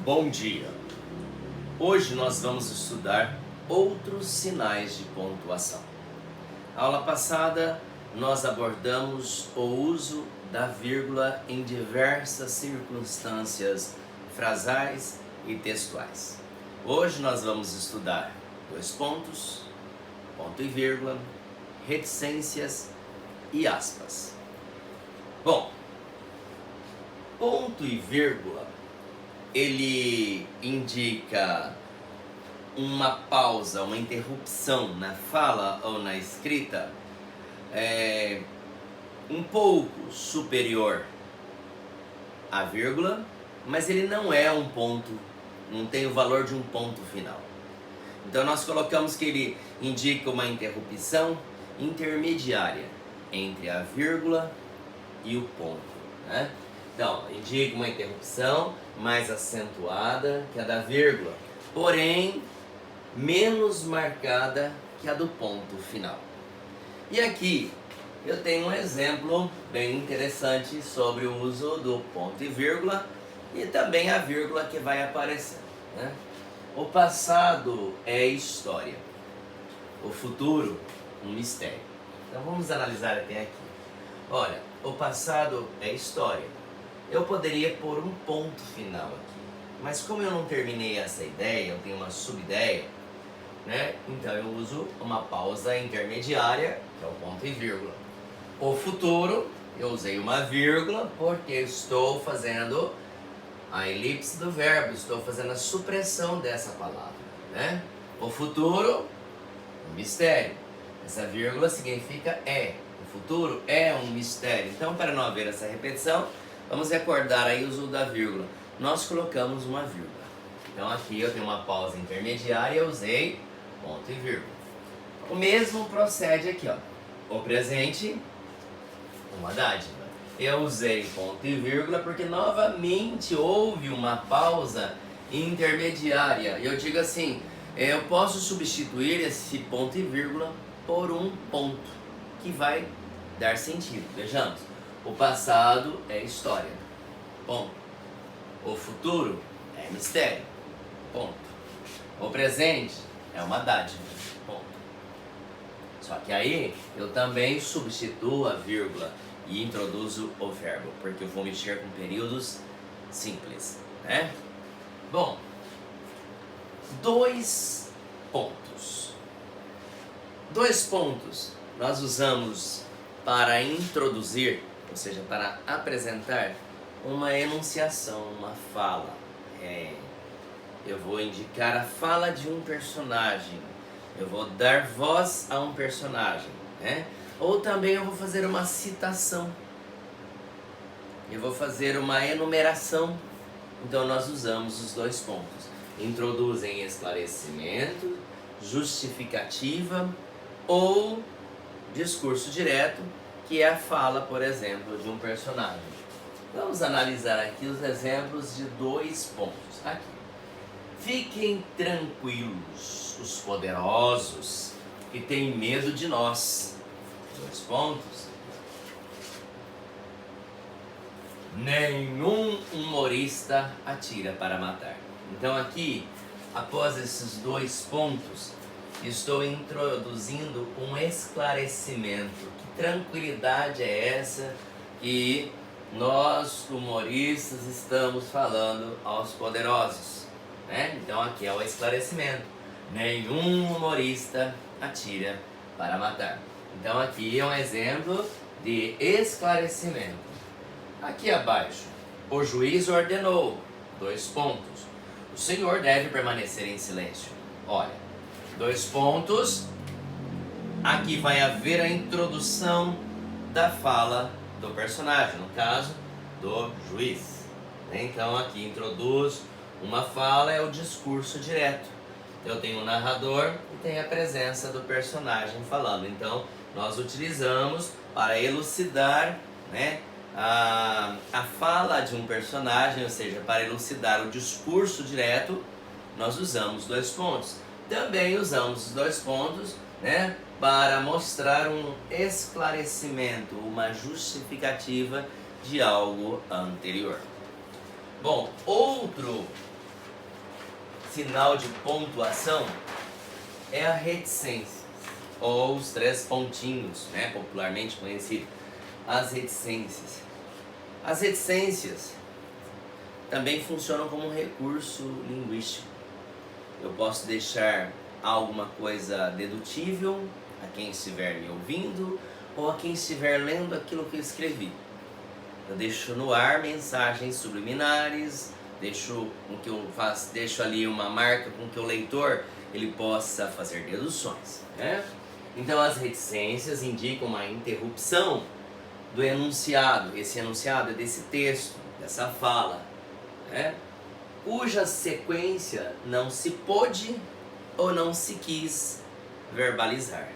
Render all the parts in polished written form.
Bom dia! Hoje nós vamos estudar outros sinais de pontuação. Na aula passada nós abordamos o uso da vírgula em diversas circunstâncias frasais e textuais. Hoje nós vamos estudar dois pontos, ponto e vírgula, reticências e aspas. Bom, ponto e vírgula, ele indica uma pausa, uma interrupção na fala ou na escrita um pouco superior à vírgula, mas ele não é um ponto, não tem o valor de um ponto final. Então nós colocamos que ele indica uma interrupção intermediária entre a vírgula e o ponto, né? Então, indica uma interrupção mais acentuada que a da vírgula, porém menos marcada que a do ponto final. E aqui eu tenho um exemplo bem interessante sobre o uso do ponto e vírgula e também a vírgula que vai aparecer, né? O passado é história, o futuro um mistério. Então vamos analisar até aqui. Olha, o passado é história. Eu poderia pôr um ponto final aqui, mas como eu não terminei essa ideia, eu tenho uma subideia, né? Então eu uso uma pausa intermediária, que é o ponto e vírgula. O futuro, eu usei uma vírgula porque estou fazendo a elipse do verbo, estou fazendo a supressão dessa palavra, né? O futuro, um mistério. Essa vírgula significa é. O futuro é um mistério. Então, para não haver essa repetição, vamos recordar aí o uso da vírgula. Nós colocamos uma vírgula. Então aqui eu tenho uma pausa intermediária e eu usei ponto e vírgula. O mesmo procede aqui, ó. O presente, uma dádiva. Eu usei ponto e vírgula porque novamente houve uma pausa intermediária. E eu digo assim, eu posso substituir esse ponto e vírgula por um ponto, que vai dar sentido. Vejamos. O passado é história. Ponto. O futuro é mistério. Ponto. O presente é uma dádiva. Ponto. Só que aí eu também substituo a vírgula e introduzo o verbo, porque eu vou mexer com períodos simples, né? Bom, dois pontos. Dois pontos nós usamos para introduzir, ou seja, para apresentar uma enunciação, uma fala. Eu vou indicar a fala de um personagem, eu vou dar voz a um personagem, né? Ou também eu vou fazer uma citação, eu vou fazer uma enumeração. Então nós usamos os dois pontos. Introduzem esclarecimento, justificativa ou discurso direto, que é a fala, por exemplo, de um personagem. Vamos analisar aqui os exemplos de dois pontos. Aqui. Fiquem tranquilos, os poderosos, que têm medo de nós. Dois pontos. Nenhum humorista atira para matar. Então aqui, após esses dois pontos, estou introduzindo um esclarecimento. Que tranquilidade é essa que nós, humoristas, estamos falando aos poderosos, né? Então aqui é o esclarecimento. Nenhum humorista atira para matar. Então aqui é um exemplo de esclarecimento. Aqui abaixo, o juiz ordenou, dois pontos. O senhor deve permanecer em silêncio. Olha, dois pontos. Aqui vai haver a introdução da fala do personagem, no caso do juiz. Então aqui introduz uma fala, é o discurso direto. Eu tenho o narrador e tem a presença do personagem falando. Então nós utilizamos para elucidar, né, a fala de um personagem, ou seja, para elucidar o discurso direto, nós usamos dois pontos. Também usamos os dois pontos, né, para mostrar um esclarecimento, uma justificativa de algo anterior. Bom, outro sinal de pontuação é a reticência, ou os 3 pontinhos, né, popularmente conhecido, as reticências. As reticências também funcionam como um recurso linguístico. Eu posso deixar alguma coisa dedutível a quem estiver me ouvindo ou a quem estiver lendo aquilo que eu escrevi. Eu deixo no ar mensagens subliminares, deixo ali uma marca com que o leitor ele possa fazer deduções, né? Então as reticências indicam uma interrupção do enunciado. Esse enunciado é desse texto, dessa fala, né? Cuja sequência não se pôde ou não se quis verbalizar.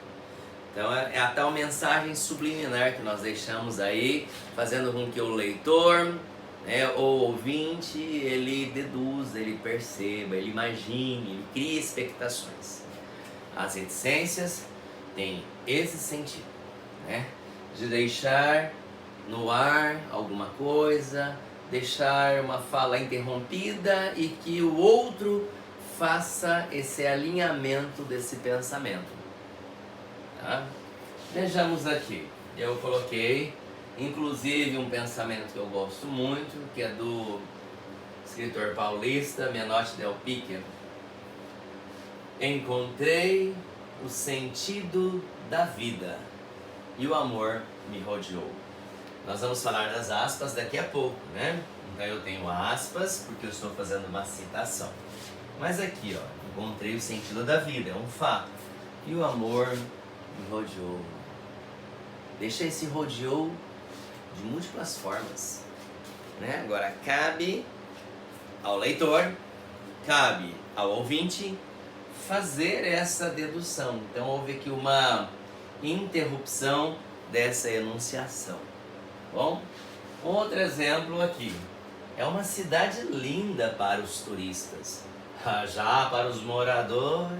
Então é a tal mensagem subliminar que nós deixamos aí, fazendo com que o leitor, né, ou ouvinte, ele deduza, ele perceba, ele imagine, ele crie expectações. As reticências têm esse sentido, né, de deixar no ar alguma coisa, deixar uma fala interrompida e que o outro faça esse alinhamento desse pensamento. Tá? Vejamos aqui, eu coloquei inclusive um pensamento que eu gosto muito, que é do escritor paulista Menotti Del Pique. Encontrei o sentido da vida e o amor me rodeou. Nós vamos falar das aspas daqui a pouco, né? Então eu tenho aspas porque eu estou fazendo uma citação. Mas aqui, ó, encontrei o sentido da vida, é um fato. E o amor me rodeou. Deixa esse rodeou de múltiplas formas, né? Agora cabe ao leitor, cabe ao ouvinte fazer essa dedução. Então houve aqui uma interrupção dessa enunciação. Bom, outro exemplo aqui. É uma cidade linda para os turistas. Já para os moradores,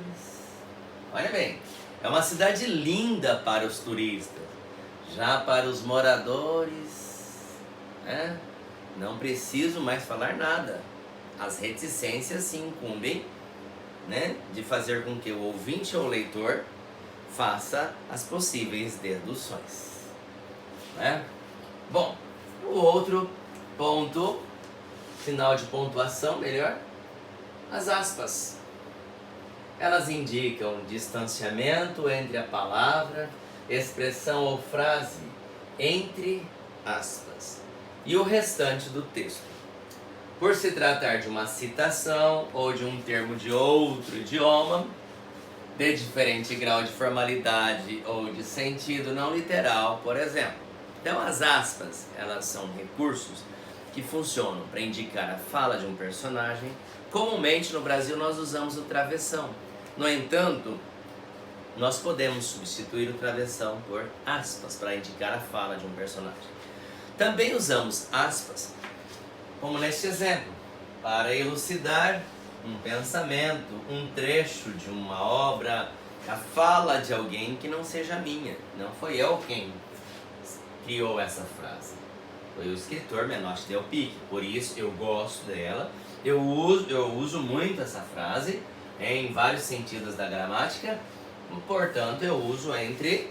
olha bem, é uma cidade linda para os turistas. Já para os moradores, né? Não preciso mais falar nada. As reticências se incumbem, né, de fazer com que o ouvinte ou o leitor faça as possíveis deduções, né? Bom, o outro ponto, final de pontuação, melhor, as aspas. Elas indicam distanciamento entre a palavra, expressão ou frase, entre aspas, e o restante do texto. Por se tratar de uma citação ou de um termo de outro idioma, de diferente grau de formalidade ou de sentido não literal, por exemplo. Então as aspas, elas são recursos que funcionam para indicar a fala de um personagem. Comumente no Brasil nós usamos o travessão. No entanto, nós podemos substituir o travessão por aspas para indicar a fala de um personagem. Também usamos aspas, como neste exemplo, para elucidar um pensamento, um trecho de uma obra, a fala de alguém que não seja minha. Não foi eu quem criou essa frase. Foi o escritor Menotti Del Pique. Por isso eu gosto dela. Eu uso muito essa frase em vários sentidos da gramática. Portanto, eu uso entre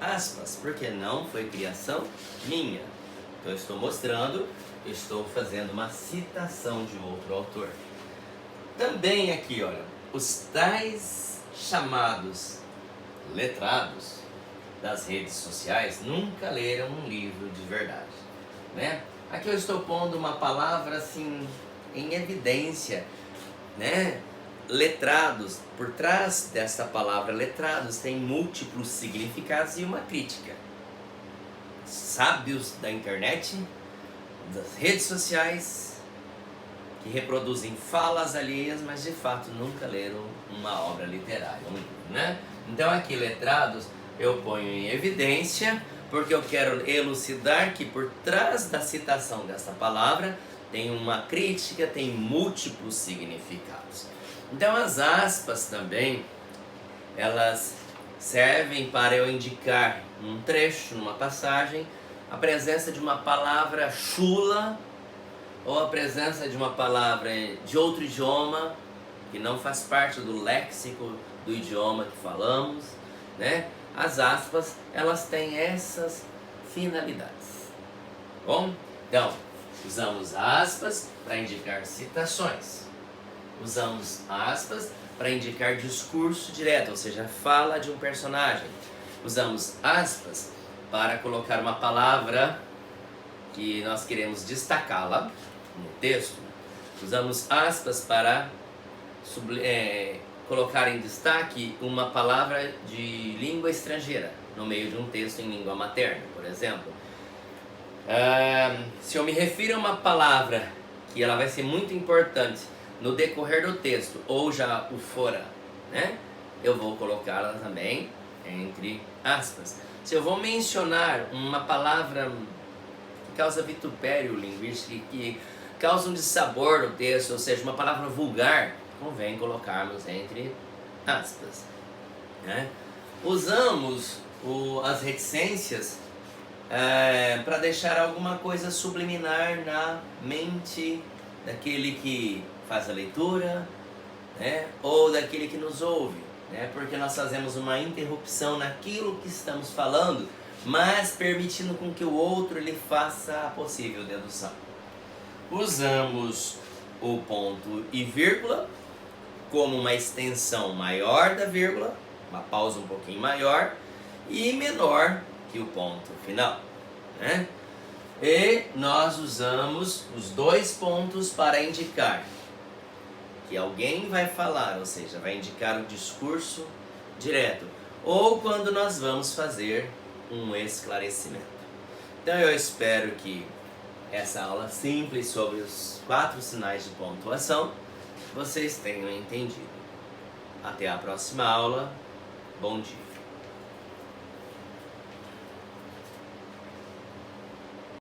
aspas, porque não foi criação minha. Então eu estou mostrando, eu estou fazendo uma citação de outro autor. Também aqui, olha, os tais chamados letrados das redes sociais nunca leram um livro de verdade, né? Aqui eu estou pondo uma palavra assim em evidência, né? Letrados, por trás dessa palavra letrados tem múltiplos significados e uma crítica. Sábios da internet, das redes sociais, que reproduzem falas alheias, mas de fato nunca leram uma obra literária, um livro, né? Então aqui letrados eu ponho em evidência, porque eu quero elucidar que por trás da citação dessa palavra tem uma crítica, tem múltiplos significados. Então as aspas também, elas servem para eu indicar num trecho, numa passagem, a presença de uma palavra chula ou a presença de uma palavra de outro idioma que não faz parte do léxico do idioma que falamos, né? As aspas, elas têm essas finalidades. Bom, então, usamos aspas para indicar citações. Usamos aspas para indicar discurso direto, ou seja, fala de um personagem. Usamos aspas para colocar uma palavra que nós queremos destacá-la no texto. Usamos aspas para colocar em destaque uma palavra de língua estrangeira no meio de um texto em língua materna, por exemplo. Se eu me refiro a uma palavra que ela vai ser muito importante no decorrer do texto, ou já o fora, né? Eu vou colocá-la também entre aspas. Se eu vou mencionar uma palavra que causa vitupério linguístico, que causa um dissabor no texto, ou seja, uma palavra vulgar, convém colocarmos entre aspas, né? Usamos as reticências para deixar alguma coisa subliminar na mente daquele que faz a leitura, né? Ou daquele que nos ouve, né? Porque nós fazemos uma interrupção naquilo que estamos falando, mas permitindo com que o outro ele faça a possível dedução. Usamos o ponto e vírgula como uma extensão maior da vírgula, uma pausa um pouquinho maior e menor que o ponto final, né? E nós usamos os dois pontos para indicar que alguém vai falar, ou seja, vai indicar o discurso direto, ou quando nós vamos fazer um esclarecimento. Então eu espero que essa aula simples sobre os 4 sinais de pontuação vocês tenham entendido. Até a próxima aula. Bom dia.